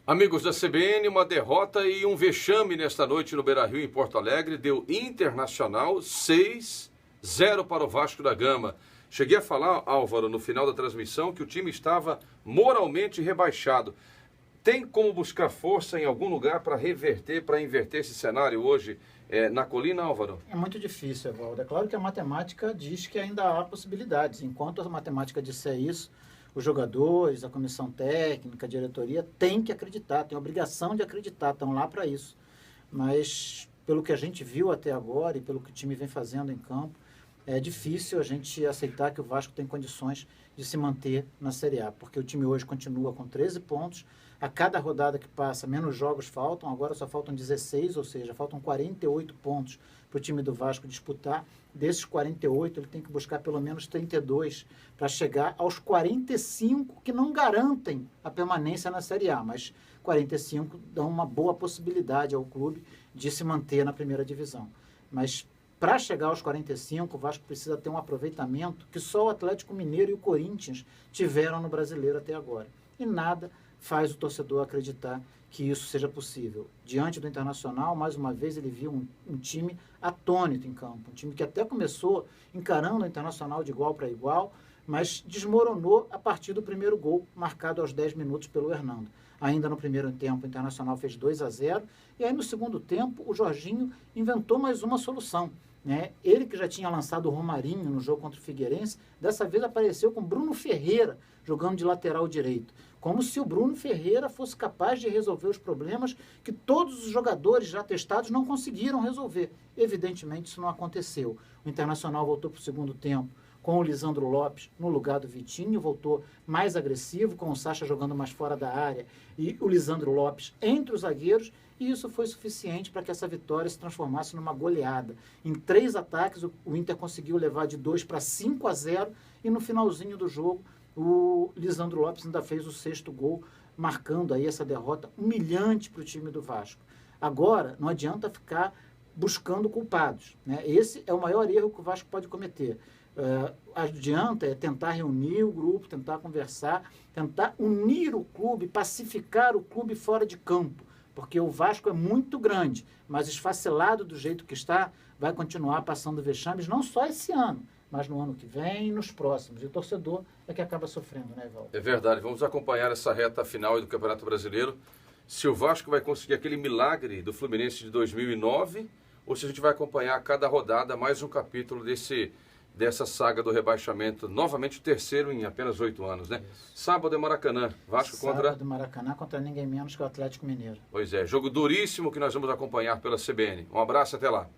Amigos da CBN, uma derrota e um vexame nesta noite no Beira-Rio, em Porto Alegre. Deu Internacional 6-0 para o Vasco da Gama. Cheguei a falar, Álvaro, no final da transmissão, que o time estava moralmente rebaixado. Tem como buscar força em algum lugar para reverter, para inverter esse cenário hoje na colina, Álvaro? É muito difícil, Evaldo. É claro que a matemática diz que ainda há possibilidades. Enquanto a matemática disser isso, os jogadores, a comissão técnica, a diretoria tem que acreditar, tem a obrigação de acreditar, estão lá para isso. Mas pelo que a gente viu até agora e pelo que o time vem fazendo em campo, é difícil a gente aceitar que o Vasco tem condições de se manter na Série A, porque o time hoje continua com 13 pontos, a cada rodada que passa, menos jogos faltam, agora só faltam 16, ou seja, faltam 48 pontos para o time do Vasco disputar. Desses 48, ele tem que buscar pelo menos 32 para chegar aos 45 que não garantem a permanência na Série A, mas 45 dão uma boa possibilidade ao clube de se manter na primeira divisão. Mas para chegar aos 45, o Vasco precisa ter um aproveitamento que só o Atlético Mineiro e o Corinthians tiveram no Brasileiro até agora. E nada faz o torcedor acreditar que isso seja possível. Diante do Internacional, mais uma vez, ele viu um time atônito em campo. Um time que até começou encarando o Internacional de igual para igual, mas desmoronou a partir do primeiro gol, marcado aos 10 minutos pelo Hernando. Ainda no primeiro tempo, o Internacional fez 2-0, e aí no segundo tempo, o Jorginho inventou mais uma solução. Ele que já tinha lançado o Romarinho no jogo contra o Figueirense, dessa vez apareceu com Bruno Ferreira jogando de lateral direito, como se o Bruno Ferreira fosse capaz de resolver os problemas que todos os jogadores já testados não conseguiram resolver. Evidentemente isso não aconteceu. O Internacional voltou para o segundo tempo com o Lisandro Lopes no lugar do Vitinho, voltou mais agressivo, com o Sacha jogando mais fora da área e o Lisandro Lopes entre os zagueiros, e isso foi suficiente para que essa vitória se transformasse numa goleada. Em 3 ataques, o Inter conseguiu levar de 2 para 5-0, e no finalzinho do jogo, o Lisandro Lopes ainda fez o 6º gol, marcando aí essa derrota humilhante para o time do Vasco. Agora, não adianta ficar buscando culpados, Esse é o maior erro que o Vasco pode cometer. Adianta tentar reunir o grupo, tentar conversar, tentar unir o clube, pacificar o clube fora de campo, porque o Vasco é muito grande, mas esfacelado do jeito que está, vai continuar passando vexames, não só esse ano, mas no ano que vem e nos próximos. E o torcedor é que acaba sofrendo, Evaldo? É verdade. Vamos acompanhar essa reta final do Campeonato Brasileiro. Se o Vasco vai conseguir aquele milagre do Fluminense de 2009, ou se a gente vai acompanhar a cada rodada mais um capítulo dessa saga do rebaixamento, novamente o terceiro em apenas 8 anos, né? Isso. Sábado é Maracanã, Vasco contra... Sábado Maracanã contra ninguém menos que o Atlético Mineiro. Pois é, jogo duríssimo que nós vamos acompanhar pela CBN. Um abraço, até lá.